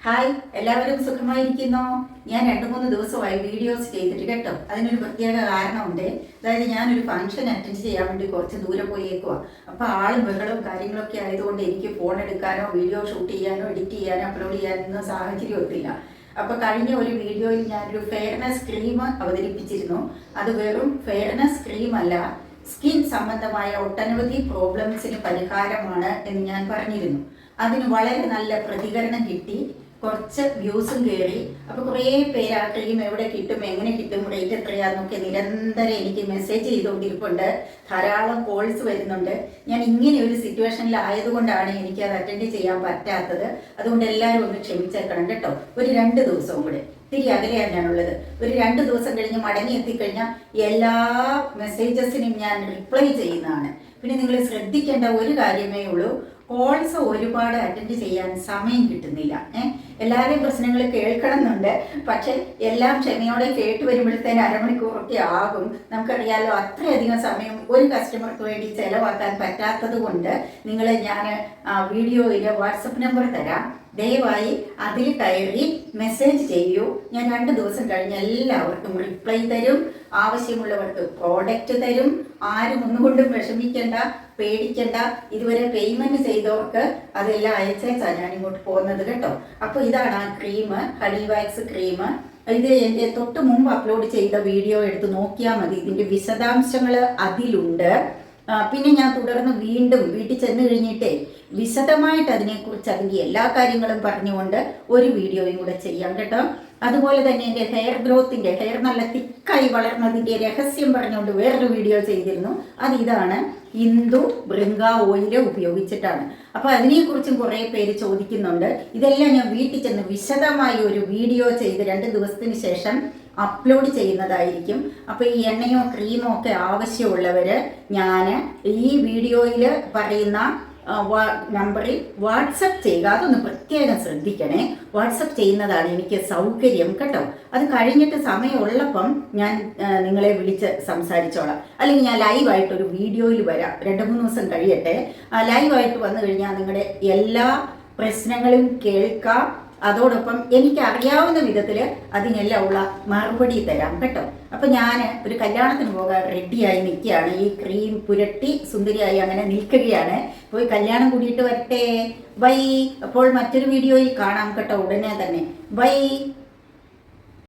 Hi, എല്ലാവരും സുഖമായിരിക്കുന്നോ? ഞാൻ 2-3 ദിവസമായി വീഡിയോസ് ചെയ്തിട്ട് കേട്ടോ. അതിനൊരു പ്രത്യേക കാരണമുണ്ട്. അതായത് ഞാനൊരു ഫംഗ്ഷൻ അറ്റൻഡ് ചെയ്യാൻ വേണ്ടി കുറച്ച് ദൂരെ പോയേക്കുവാ. അപ്പോൾ ആളും ബഹളവും കാര്യങ്ങളൊക്കെ ആയതുകൊണ്ട് എനിക്ക് ഫോൺ എടുക്കാനോ വീഡിയോ ഷൂട്ട് ചെയ്യാനോ എഡിറ്റ് ചെയ്യാനോ അപ്ലോഡ് ചെയ്യാനൊന്നും സാഹചര്യം ഒത്തില്ല. അപ്പോൾ കഴിഞ്ഞ ഒരു വീഡിയോയിൽ ഞാനൊരു ഫെയർനെസ് ക്രീം അവതരിപ്പിച്ചിരുന്നു. അത് വെറും ഫെയർനെസ് ക്രീം അല്ല, സ്കിൻ സംബന്ധമായ ഒട്ടനവധി പ്രോബ്ലംസിന് പരിഹാരമാണ് എന്ന് ഞാൻ പറഞ്ഞിരുന്നു. അതിന് വളരെ നല്ല പ്രതികരണം കിട്ടി, കുറച്ച് വ്യൂസും കയറി. അപ്പോൾ കുറേ പേര് ആ ക്രീം എവിടെ കിട്ടും, എങ്ങനെ കിട്ടും, റേറ്റ് എത്രയാന്നൊക്കെ നിരന്തരം എനിക്ക് മെസ്സേജ് ചെയ്തുകൊണ്ടിരിപ്പുണ്ട്. ധാരാളം കോൾസ് വരുന്നുണ്ട്. ഞാൻ ഇങ്ങനെ ഒരു സിറ്റുവേഷനിലായതുകൊണ്ടാണ് എനിക്ക് അത് അറ്റൻഡ് ചെയ്യാൻ പറ്റാത്തത്. അതുകൊണ്ട് എല്ലാവരും ഒന്ന് ക്ഷമിച്ചേക്കണം കേട്ടോ. ഒരു 2 ദിവസവും കൂടെ, ഇത്തിരി അകലെയാണ് ഞാനുള്ളത്. ഒരു 2 ദിവസം കഴിഞ്ഞ് മടങ്ങി എത്തിക്കഴിഞ്ഞാൽ എല്ലാ മെസ്സേജസിനും ഞാൻ റിപ്ലൈ ചെയ്യുന്നതാണ്. പിന്നെ നിങ്ങൾ ശ്രദ്ധിക്കേണ്ട ഒരു കാര്യമേ ഉള്ളൂ, കോൾസ് ഒരുപാട് അറ്റൻഡ് ചെയ്യാൻ സമയം കിട്ടുന്നില്ല. എല്ലാവരെയും പ്രശ്നങ്ങൾ കേൾക്കണമെന്നുണ്ട്, പക്ഷെ എല്ലാം ക്ഷമയോടെ കേട്ട് വരുമ്പോഴത്തേന് അരമണിക്കൂറൊക്കെ ആകും. നമുക്കറിയാലോ, അത്രയധികം സമയം ഒരു കസ്റ്റമർക്ക് വേണ്ടി ചിലവാക്കാൻ പറ്റാത്തത് കൊണ്ട് ഞാൻ വീഡിയോയിൽ വാട്സപ്പ് നമ്പർ തരാം. ദയവായി അതിൽ കയറി മെസ്സേജ് ചെയ്യൂ. ഞാൻ 2 ദിവസം കഴിഞ്ഞ് എല്ലാവർക്കും റിപ്ലൈ തരും. ആവശ്യമുള്ളവർക്ക് പ്രോഡക്റ്റ് തരും. ആരും ഒന്നുകൊണ്ടും വിഷമിക്കേണ്ട, പേടിക്കണ്ട. ഇതുവരെ പേയ്മെന്റ് ചെയ്തവർക്ക് അതെല്ലാം അയച്ചേച്ചാണ് ഞാൻ ഇങ്ങോട്ട് പോകുന്നത് കേട്ടോ. അപ്പോൾ ഇതാണ് ആ ക്രീം, ഹണി വാക്സ് ക്രീം. ഇത് എൻ്റെ തൊട്ട് മുമ്പ് അപ്ലോഡ് ചെയ്ത വീഡിയോ എടുത്ത് നോക്കിയാൽ മതി. ഇതിൻ്റെ വിശദാംശങ്ങൾ അതിലുണ്ട്. പിന്നെ ഞാൻ തുടർന്ന് വീണ്ടും വീട്ടിൽ ചെന്ന് കഴിഞ്ഞിട്ടേ വിശദമായിട്ട് അതിനെക്കുറിച്ച് അതിൻ്റെ എല്ലാ കാര്യങ്ങളും പറഞ്ഞുകൊണ്ട് ഒരു വീഡിയോയും കൂടെ ചെയ്യാം കേട്ടോ. അതുപോലെ തന്നെ എൻ്റെ ഹെയർ ഗ്രോത്തിൻ്റെ, ഹെയർ നല്ല തിക്കായി വളർന്നതിൻ്റെ രഹസ്യം പറഞ്ഞുകൊണ്ട് വേറൊരു വീഡിയോ ചെയ്തിരുന്നു. ഇതാണ് ഇന്ദു ബൃങ്ക ഓയിൽ ഉപയോഗിച്ചിട്ടാണ്. അപ്പോൾ അതിനെക്കുറിച്ചും കുറേ പേര് ചോദിക്കുന്നുണ്ട്. ഇതെല്ലാം ഞാൻ വീട്ടിൽ ചെന്ന് വിശദമായി ഒരു വീഡിയോ ചെയ്ത് 2 ദിവസത്തിന് ശേഷം അപ്ലോഡ് ചെയ്യുന്നതായിരിക്കും. അപ്പോൾ ഈ എണ്ണയോ ക്രീമോ ഒക്കെ ആവശ്യമുള്ളവർ ഞാൻ ഈ വീഡിയോയിൽ പറയുന്ന നമ്പറിൽ വാട്സപ്പ് ചെയ്യുക. അതൊന്ന് പ്രത്യേകം ശ്രദ്ധിക്കണേ. വാട്സപ്പ് ചെയ്യുന്നതാണ് എനിക്ക് സൗകര്യം കേട്ടോ. അത് കഴിഞ്ഞിട്ട് സമയമുള്ളപ്പം ഞാൻ നിങ്ങളെ വിളിച്ച് സംസാരിച്ചോളാം. അല്ലെങ്കിൽ ഞാൻ ലൈവായിട്ടൊരു വീഡിയോയിൽ വരാം. 2-3 ദിവസം കഴിയട്ടെ. ലൈവായിട്ട് വന്നു കഴിഞ്ഞാൽ നിങ്ങളുടെ എല്ലാ പ്രശ്നങ്ങളും കേൾക്കാം. അതോടൊപ്പം എനിക്ക് അറിയാവുന്ന വിധത്തിൽ അതിനെല്ലാം ഉള്ള മറുപടി തരാം കേട്ടോ. അപ്പം ഞാൻ ഒരു കല്യാണത്തിന് പോകാൻ റെഡിയായി നിൽക്കുകയാണ്. ഈ ക്രീം പുരട്ടി സുന്ദരിയായി അങ്ങനെ നിൽക്കുകയാണ്. പോയി കല്യാണം കൂടിയിട്ട് വരട്ടെ. ബൈ. അപ്പോൾ മറ്റൊരു വീഡിയോയിൽ കാണാം കേട്ടോ, ഉടനെ തന്നെ. ബൈ.